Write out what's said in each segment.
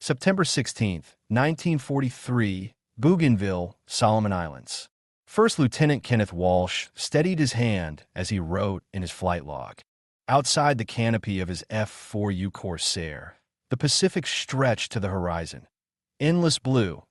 September 16th, 1943, Bougainville, Solomon Islands. First Lieutenant Kenneth Walsh steadied his hand as he wrote in his flight log. Outside the canopy of his F-4U Corsair, the Pacific stretched to the horizon, endless blue,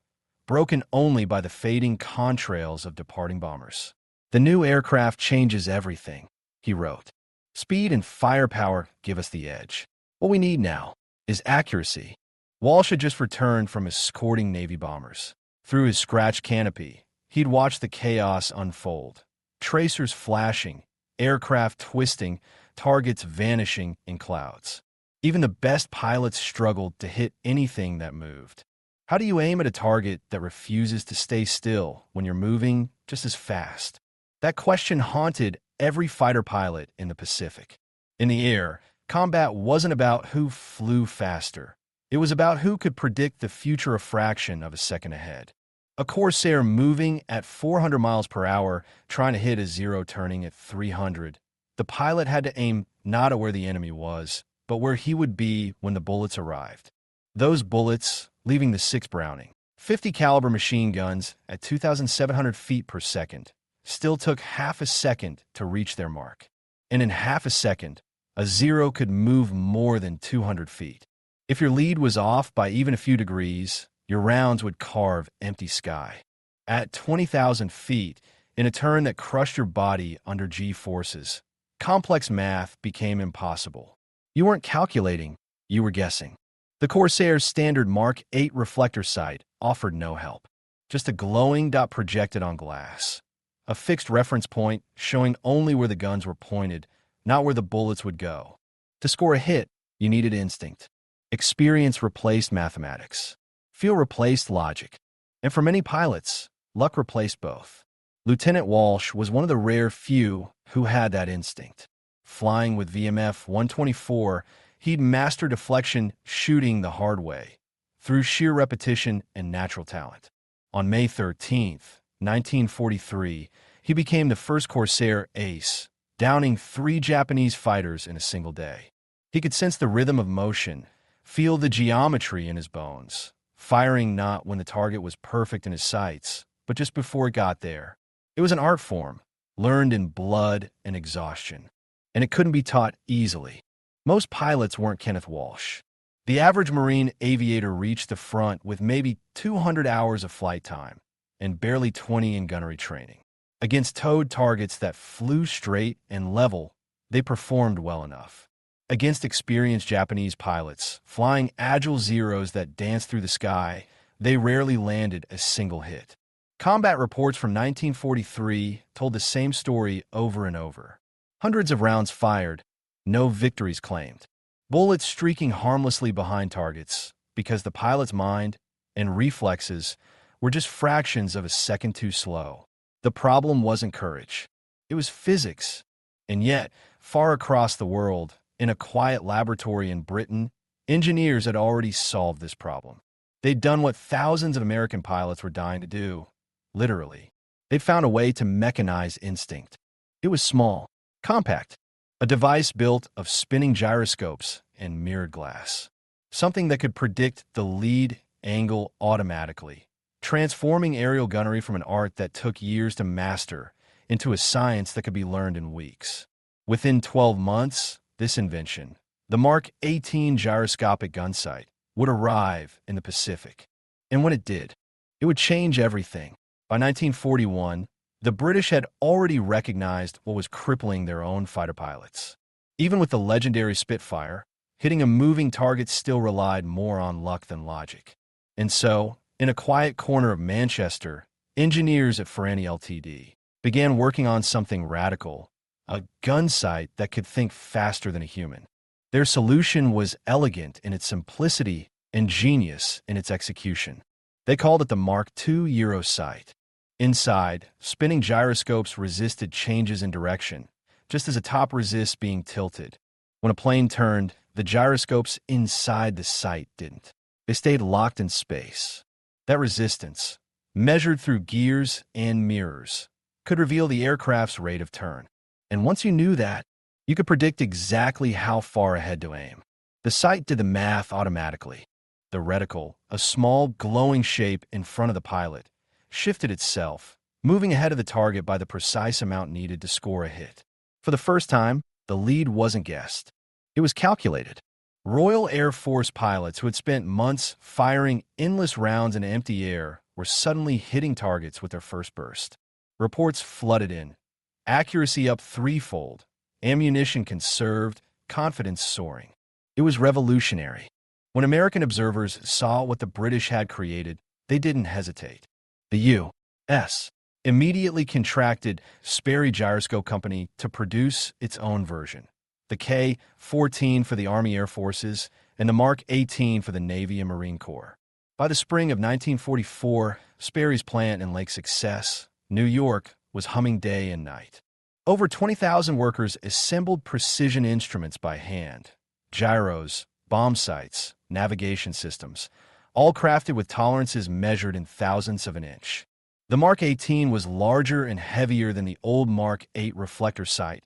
broken only by the fading contrails of departing bombers. "The new aircraft changes everything," he wrote. "Speed and firepower give us the edge. What we need now is accuracy." Walsh had just returned from escorting Navy bombers. Through his scratched canopy, he'd watched the chaos unfold. Tracers flashing, aircraft twisting, targets vanishing in clouds. Even the best pilots struggled to hit anything that moved. How do you aim at a target that refuses to stay still when you're moving just as fast? That question haunted every fighter pilot in the Pacific. In the air, combat wasn't about who flew faster. It was about who could predict the future a fraction of a second ahead. A Corsair moving at 400 miles per hour, trying to hit a zero turning at 300. The pilot had to aim not at where the enemy was, but where he would be when the bullets arrived. Those bullets, leaving the 6 Browning, 50 caliber machine guns at 2,700 feet per second, still took half a second to reach their mark. And in half a second, a zero could move more than 200 feet. If your lead was off by even a few degrees, your rounds would carve empty sky. At 20,000 feet, in a turn that crushed your body under G-forces, complex math became impossible. You weren't calculating, you were guessing. The Corsair's standard Mark 8 reflector sight offered no help. Just a glowing dot projected on glass. A fixed reference point showing only where the guns were pointed, not where the bullets would go. To score a hit, you needed instinct. Experience replaced mathematics. Feel replaced logic. And for many pilots, luck replaced both. Lieutenant Walsh was one of the rare few who had that instinct. Flying with VMF 124, he'd mastered deflection shooting the hard way, through sheer repetition and natural talent. On May 13th, 1943, he became the first Corsair ace, downing 3 Japanese fighters in a single day. He could sense the rhythm of motion, feel the geometry in his bones, firing not when the target was perfect in his sights, but just before it got there. It was an art form, learned in blood and exhaustion, and it couldn't be taught easily. Most pilots weren't Kenneth Walsh. The average Marine aviator reached the front with maybe 200 hours of flight time and barely 20 in gunnery training. Against towed targets that flew straight and level, they performed well enough. Against experienced Japanese pilots, flying agile zeros that danced through the sky, they rarely landed a single hit. Combat reports from 1943 told the same story over and over. Hundreds of rounds fired, no victories claimed. Bullets streaking harmlessly behind targets because the pilot's mind and reflexes were just fractions of a second too slow. The problem wasn't courage. It was physics. And yet, far across the world, in a quiet laboratory in Britain, engineers had already solved this problem. They'd done what thousands of American pilots were dying to do, literally. They'd found a way to mechanize instinct. It was small, compact, a device built of spinning gyroscopes and mirrored glass. Something that could predict the lead angle automatically, transforming aerial gunnery from an art that took years to master into a science that could be learned in weeks. Within 12 months, this invention, the Mark 18 gyroscopic gunsight, would arrive in the Pacific. And when it did, it would change everything. By 1941, the British had already recognized what was crippling their own fighter pilots. Even with the legendary Spitfire, hitting a moving target still relied more on luck than logic. And so, in a quiet corner of Manchester, engineers at Ferrani Ltd. began working on something radical, a gunsight that could think faster than a human. Their solution was elegant in its simplicity and genius in its execution. They called it the Mark II Euro sight. Inside, spinning gyroscopes resisted changes in direction, just as a top resists being tilted. When a plane turned, the gyroscopes inside the sight didn't. They stayed locked in space. That resistance, measured through gears and mirrors, could reveal the aircraft's rate of turn. And once you knew that, you could predict exactly how far ahead to aim. The sight did the math automatically. The reticle, a small, glowing shape in front of the pilot, shifted itself, moving ahead of the target by the precise amount needed to score a hit. For the first time, the lead wasn't guessed. It was calculated. Royal Air Force pilots who had spent months firing endless rounds in empty air were suddenly hitting targets with their first burst. Reports flooded in. Accuracy up threefold. Ammunition conserved, confidence soaring. It was revolutionary. When American observers saw what the British had created, they didn't hesitate. The U.S. immediately contracted Sperry Gyroscope Company to produce its own version. The K-14 for the Army Air Forces, and the Mark 18 for the Navy and Marine Corps. By the spring of 1944, Sperry's plant in Lake Success, New York, was humming day and night. Over 20,000 workers assembled precision instruments by hand, gyros, bomb sights, navigation systems, all crafted with tolerances measured in thousandths of an inch. The Mark 18 was larger and heavier than the old Mark 8 reflector sight,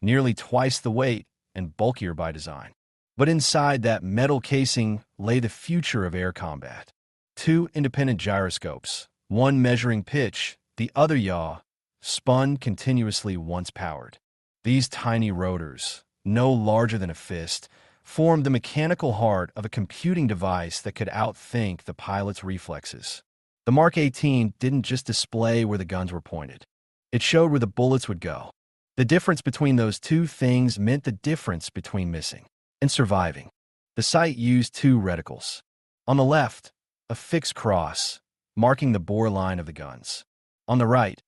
nearly twice the weight and bulkier by design. But inside that metal casing lay the future of air combat. Two independent gyroscopes, one measuring pitch, the other yaw, spun continuously once powered. These tiny rotors, no larger than a fist, formed the mechanical heart of a computing device that could outthink the pilot's reflexes. The Mark 18 didn't just display where the guns were pointed. It showed where the bullets would go. The difference between those two things meant the difference between missing and surviving. The sight used two reticles. On the left, a fixed cross, marking the bore line of the guns. On the right,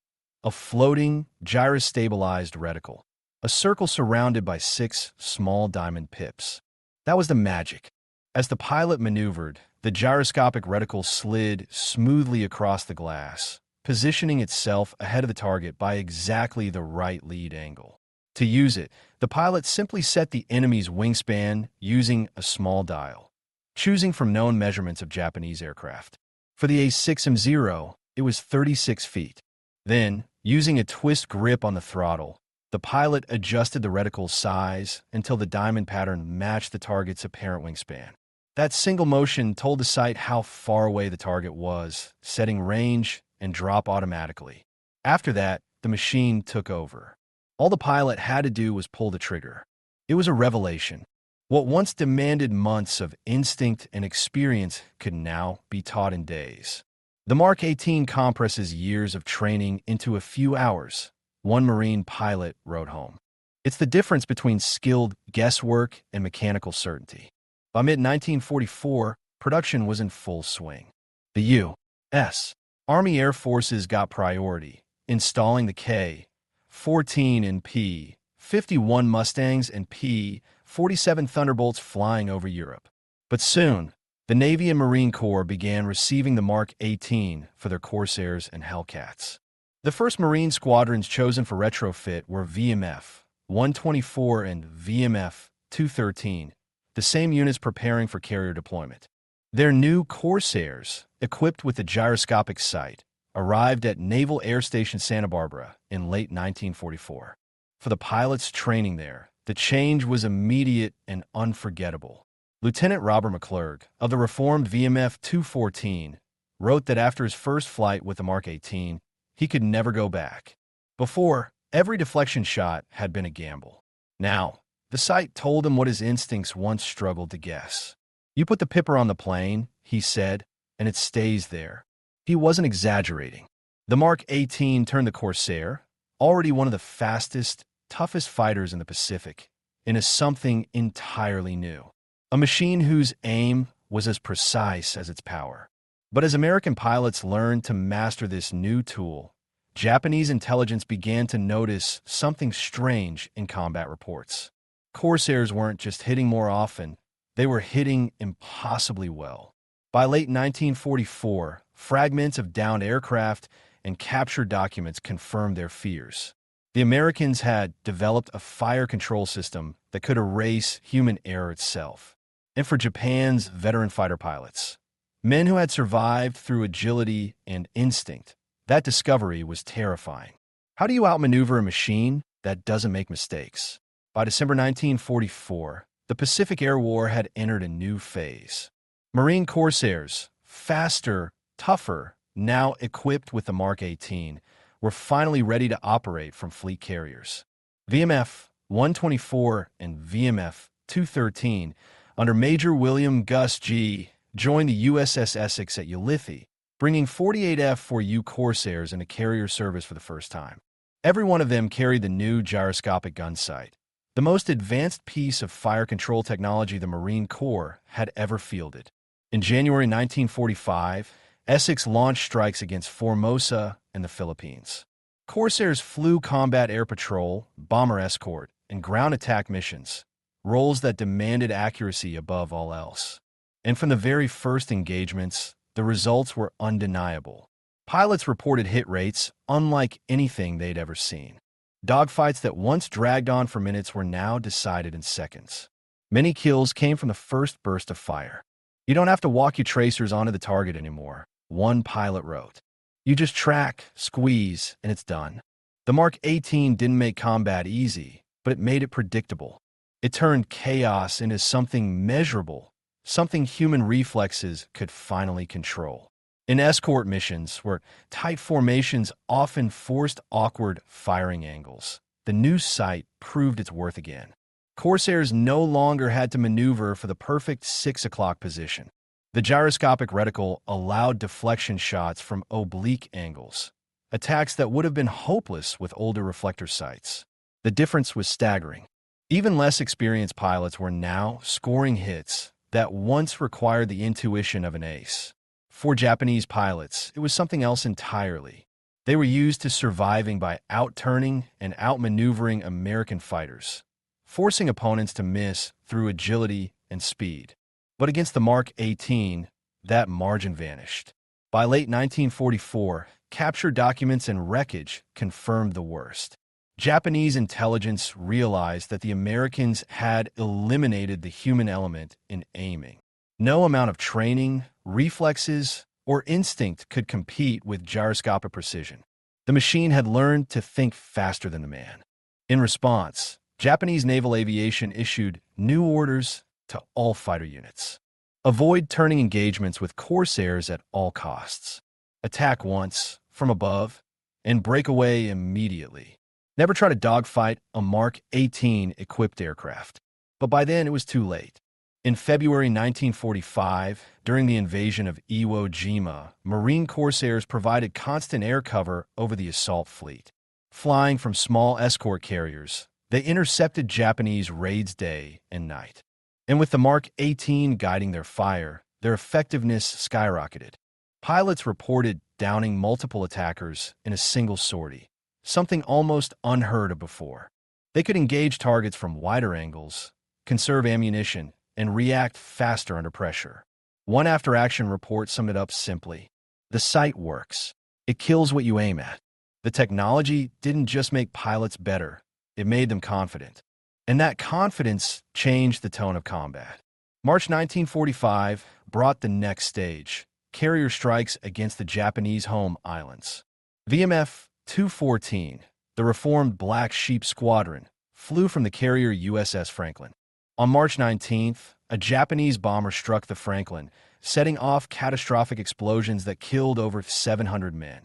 a floating, gyrostabilized reticle, a circle surrounded by 6 small diamond pips. That was the magic. As the pilot maneuvered, the gyroscopic reticle slid smoothly across the glass, positioning itself ahead of the target by exactly the right lead angle. To use it, the pilot simply set the enemy's wingspan using a small dial, choosing from known measurements of Japanese aircraft. For the A6M0, it was 36 feet. Then, using a twist grip on the throttle, the pilot adjusted the reticle's size until the diamond pattern matched the target's apparent wingspan. That single motion told the sight how far away the target was, setting range and drop automatically. After that, the machine took over. All the pilot had to do was pull the trigger. It was a revelation. What once demanded months of instinct and experience could now be taught in days. The Mark 18 compresses years of training into a few hours, one Marine pilot wrote home. It's the difference between skilled guesswork and mechanical certainty. By mid-1944, production was in full swing. The U.S. Army Air Forces got priority, installing the K-14 and P-51 Mustangs and P-47 Thunderbolts flying over Europe. But soon, the Navy and Marine Corps began receiving the Mark 18 for their Corsairs and Hellcats. The first Marine squadrons chosen for retrofit were VMF 124 and VMF 213, the same units preparing for carrier deployment. Their new Corsairs, equipped with the gyroscopic sight, arrived at Naval Air Station Santa Barbara in late 1944. For the pilots training there, the change was immediate and unforgettable. Lieutenant Robert McClurg, of the reformed VMF 214, wrote that after his first flight with the Mark 18, he could never go back. Before, every deflection shot had been a gamble. Now, the sight told him what his instincts once struggled to guess. You put the pipper on the plane, he said, and it stays there. He wasn't exaggerating. The Mark 18 turned the Corsair, already one of the fastest, toughest fighters in the Pacific, into something entirely new. A machine whose aim was as precise as its power. But as American pilots learned to master this new tool, Japanese intelligence began to notice something strange in combat reports. Corsairs weren't just hitting more often, they were hitting impossibly well. By late 1944, fragments of downed aircraft and captured documents confirmed their fears. The Americans had developed a fire control system that could erase human error itself. And for Japan's veteran fighter pilots, men who had survived through agility and instinct, that discovery was terrifying. How do you outmaneuver a machine that doesn't make mistakes? By December 1944, the Pacific Air War had entered a new phase. Marine Corsairs, faster, tougher, now equipped with the Mark 18, were finally ready to operate from fleet carriers. VMF 124 and VMF 213, under Major William Gus G., joined the USS Essex at Ulithi, bringing 48 F-4U Corsairs into carrier service for the first time. Every one of them carried the new gyroscopic gunsight, the most advanced piece of fire control technology the Marine Corps had ever fielded. In January 1945, Essex launched strikes against Formosa and the Philippines. Corsairs flew combat air patrol, bomber escort, and ground attack missions, roles that demanded accuracy above all else. And from the very first engagements, the results were undeniable. Pilots reported hit rates unlike anything they'd ever seen. Dogfights that once dragged on for minutes were now decided in seconds. Many kills came from the first burst of fire. "You don't have to walk your tracers onto the target anymore," one pilot wrote. "You just track, squeeze, and it's done." The Mark 18 didn't make combat easy, but it made it predictable. It turned chaos into something measurable, something human reflexes could finally control. In escort missions, where tight formations often forced awkward firing angles, the new sight proved its worth again. Corsairs no longer had to maneuver for the perfect 6 o'clock position. The gyroscopic reticle allowed deflection shots from oblique angles, attacks that would have been hopeless with older reflector sights. The difference was staggering. Even less experienced pilots were now scoring hits that once required the intuition of an ace. For Japanese pilots, it was something else entirely. They were used to surviving by outturning and outmaneuvering American fighters, forcing opponents to miss through agility and speed. But against the Mark 18, that margin vanished. By late 1944, captured documents and wreckage confirmed the worst. Japanese intelligence realized that the Americans had eliminated the human element in aiming. No amount of training, reflexes, or instinct could compete with gyroscopic precision. The machine had learned to think faster than the man. In response, Japanese naval aviation issued new orders to all fighter units. Avoid turning engagements with Corsairs at all costs. Attack once, from above, and break away immediately. Never try to dogfight a Mark 18 equipped aircraft. But by then, it was too late. In February 1945, during the invasion of Iwo Jima, Marine Corsairs provided constant air cover over the assault fleet. Flying from small escort carriers, they intercepted Japanese raids day and night. And with the Mark 18 guiding their fire, their effectiveness skyrocketed. Pilots reported downing multiple attackers in a single sortie, something almost unheard of before. They could engage targets from wider angles, conserve ammunition, and react faster under pressure. One after-action report summed it up simply: the sight works. It kills what you aim at. The technology didn't just make pilots better, it made them confident. And that confidence changed the tone of combat. March 1945 brought the next stage: carrier strikes against the Japanese home islands. VMF 214, the reformed Black Sheep Squadron, flew from the carrier USS Franklin. On March 19th, a Japanese bomber struck the Franklin, setting off catastrophic explosions that killed over 700 men,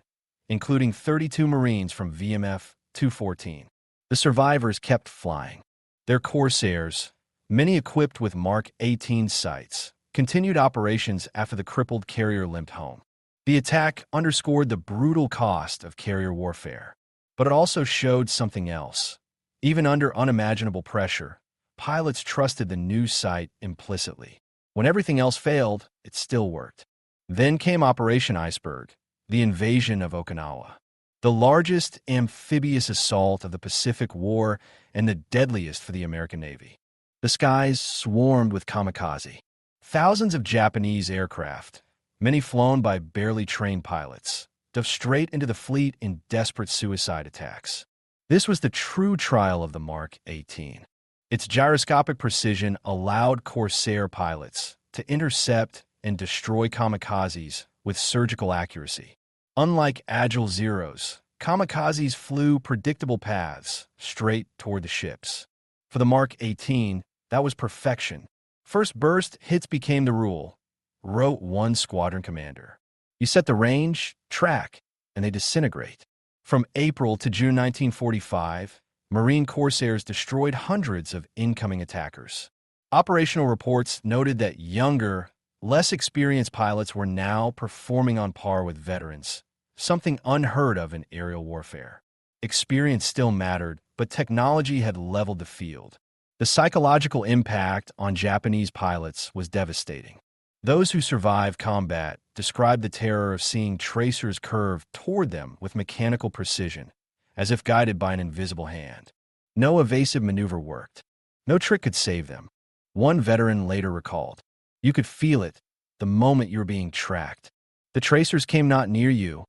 including 32 Marines from VMF 214. The survivors kept flying. Their Corsairs, many equipped with Mark 18 sights, continued operations after the crippled carrier limped home. The attack underscored the brutal cost of carrier warfare, but it also showed something else. Even under unimaginable pressure, pilots trusted the new sight implicitly. When everything else failed, it still worked. Then came Operation Iceberg, the invasion of Okinawa. The largest amphibious assault of the Pacific War and the deadliest for the American Navy. The skies swarmed with kamikaze. Thousands of Japanese aircraft, many flown by barely trained pilots, dove straight into the fleet in desperate suicide attacks. This was the true trial of the Mark 18. Its gyroscopic precision allowed Corsair pilots to intercept and destroy kamikazes with surgical accuracy. Unlike agile Zeros, kamikazes flew predictable paths straight toward the ships. For the Mark 18, that was perfection. First burst hits became the rule, wrote one squadron commander. You set the range, track, and they disintegrate. From April to June 1945, Marine Corsairs destroyed hundreds of incoming attackers. Operational reports noted that younger, less experienced pilots were now performing on par with veterans, something unheard of in aerial warfare. Experience still mattered, but technology had leveled the field. The psychological impact on Japanese pilots was devastating. Those who survived combat described the terror of seeing tracers curve toward them with mechanical precision, as if guided by an invisible hand. No evasive maneuver worked. No trick could save them. One veteran later recalled, "You could feel it the moment you were being tracked. The tracers came not near you,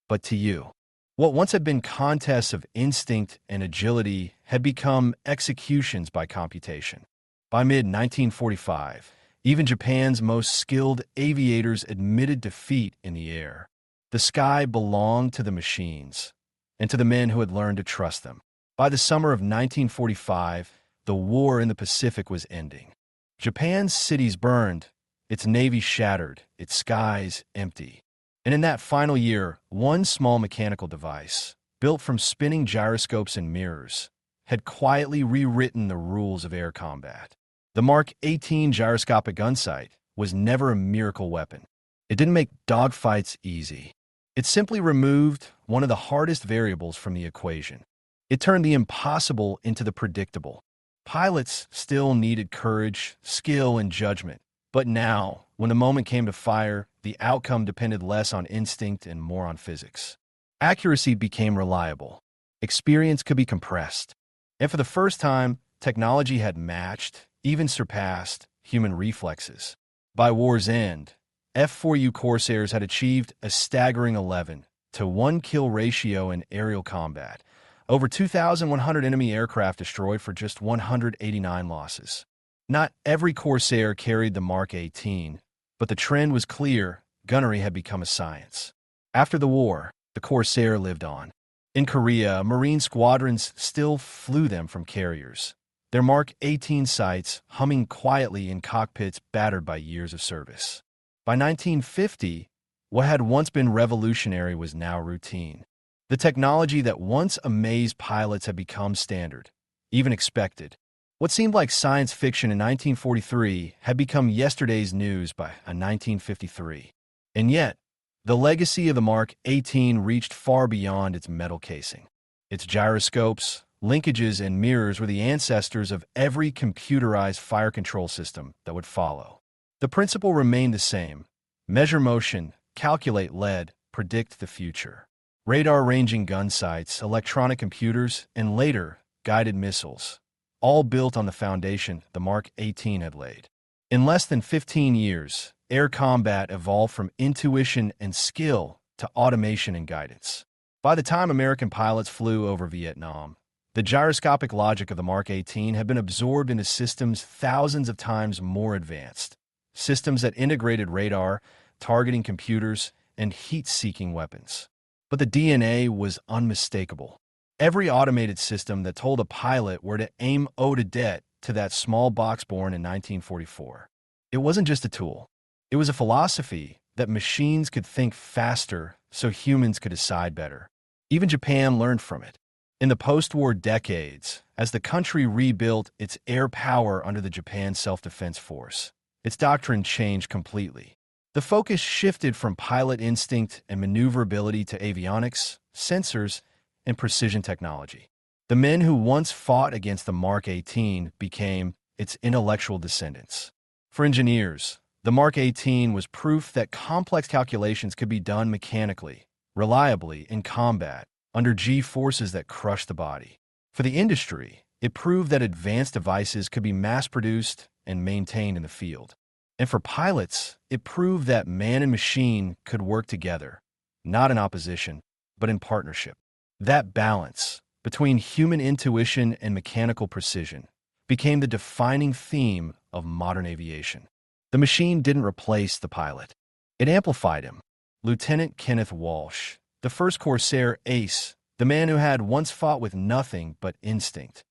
but to you." What once had been contests of instinct and agility had become executions by computation. By mid-1945, even Japan's most skilled aviators admitted defeat in the air. The sky belonged to the machines, and to the men who had learned to trust them. By the summer of 1945, the war in the Pacific was ending. Japan's cities burned, its navy shattered, its skies empty. And in that final year, one small mechanical device, built from spinning gyroscopes and mirrors, had quietly rewritten the rules of air combat. The Mark 18 gyroscopic gunsight was never a miracle weapon. It didn't make dogfights easy. It simply removed one of the hardest variables from the equation. It turned the impossible into the predictable. Pilots still needed courage, skill, and judgment. But now, when the moment came to fire, the outcome depended less on instinct and more on physics. Accuracy became reliable. Experience could be compressed. And for the first time, technology had matched, even surpassed, human reflexes. By war's end, F-4U Corsairs had achieved a staggering 11-to-1 kill ratio in aerial combat. Over 2,100 enemy aircraft destroyed for just 189 losses. Not every Corsair carried the Mark 18, but the trend was clear: gunnery had become a science. After the war, the Corsair lived on. In Korea, Marine squadrons still flew them from carriers, their Mark 18 sights humming quietly in cockpits battered by years of service. By 1950, what had once been revolutionary was now routine. The technology that once amazed pilots had become standard, even expected. What seemed like science fiction in 1943 had become yesterday's news by 1953. And yet, the legacy of the Mark 18 reached far beyond its metal casing. Its gyroscopes, linkages, and mirrors were the ancestors of every computerized fire control system that would follow. The principle remained the same: measure motion, calculate lead, predict the future. Radar-ranging gun sights, electronic computers, and later, guided missiles, all built on the foundation the Mark 18 had laid. In less than 15 years, air combat evolved from intuition and skill to automation and guidance. By the time American pilots flew over Vietnam, the gyroscopic logic of the Mark 18 had been absorbed into systems thousands of times more advanced. Systems that integrated radar, targeting computers, and heat-seeking weapons. But the DNA was unmistakable. Every automated system that told a pilot where to aim owed a debt to that small box born in 1944. It wasn't just a tool. It was a philosophy that machines could think faster so humans could decide better. Even Japan learned from it. In the post-war decades, as the country rebuilt its air power under the Japan Self-Defense Force, its doctrine changed completely. The focus shifted from pilot instinct and maneuverability to avionics, sensors, and precision technology. The men who once fought against the Mark 18 became its intellectual descendants. For engineers, the Mark 18 was proof that complex calculations could be done mechanically, reliably, in combat, under G-forces that crushed the body. For the industry, it proved that advanced devices could be mass-produced and maintained in the field. And for pilots, it proved that man and machine could work together, not in opposition, but in partnership. That balance between human intuition and mechanical precision became the defining theme of modern aviation. The machine didn't replace the pilot. It amplified him. Lieutenant Kenneth Walsh, the first Corsair ace, the man who had once fought with nothing but instinct,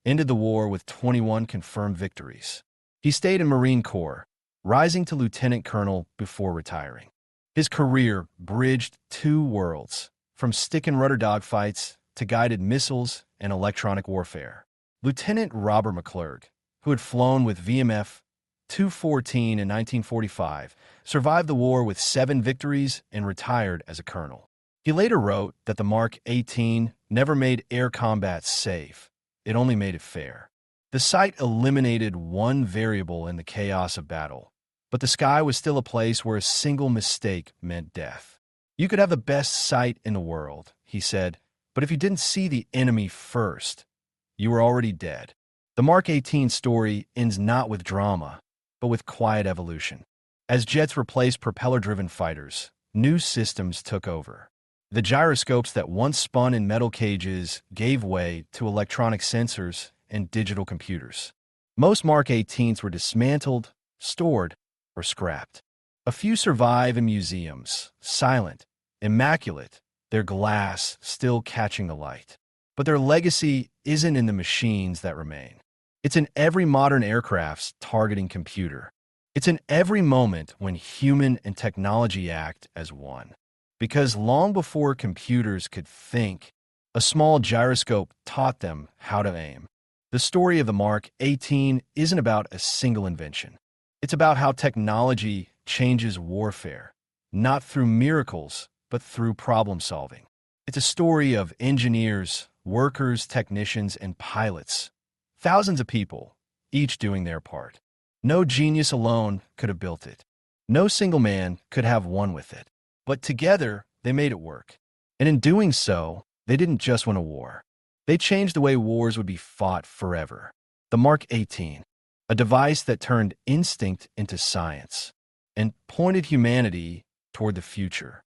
ended the war with 21 confirmed victories. He stayed in Marine Corps, rising to lieutenant colonel before retiring. His career bridged two worlds, from stick and rudder dogfights to guided missiles and electronic warfare. Lieutenant Robert McClurg, who had flown with VMF 214 in 1945, survived the war with 7 victories and retired as a colonel. He later wrote that the Mark 18 never made air combat safe, it only made it fair. The sight eliminated one variable in the chaos of battle, but the sky was still a place where a single mistake meant death. You could have the best sight in the world, he said, but if you didn't see the enemy first, you were already dead. The Mark 18 story ends not with drama, but with quiet evolution. As jets replaced propeller-driven fighters, new systems took over. The gyroscopes that once spun in metal cages gave way to electronic sensors and digital computers. Most Mark 18s were dismantled, stored, or scrapped. A few survive in museums, silent, immaculate, their glass still catching the light. But their legacy isn't in the machines that remain. It's in every modern aircraft's targeting computer. It's in every moment when human and technology act as one. Because long before computers could think, a small gyroscope taught them how to aim. The story of the Mark 18 isn't about a single invention. It's about how technology changes warfare, not through miracles, but through problem solving. It's a story of engineers, workers, technicians, and pilots. Thousands of people, each doing their part. No genius alone could have built it. No single man could have won with it. But together, they made it work. And in doing so, they didn't just win a war. They changed the way wars would be fought forever. The Mark 18, a device that turned instinct into science and pointed humanity toward the future.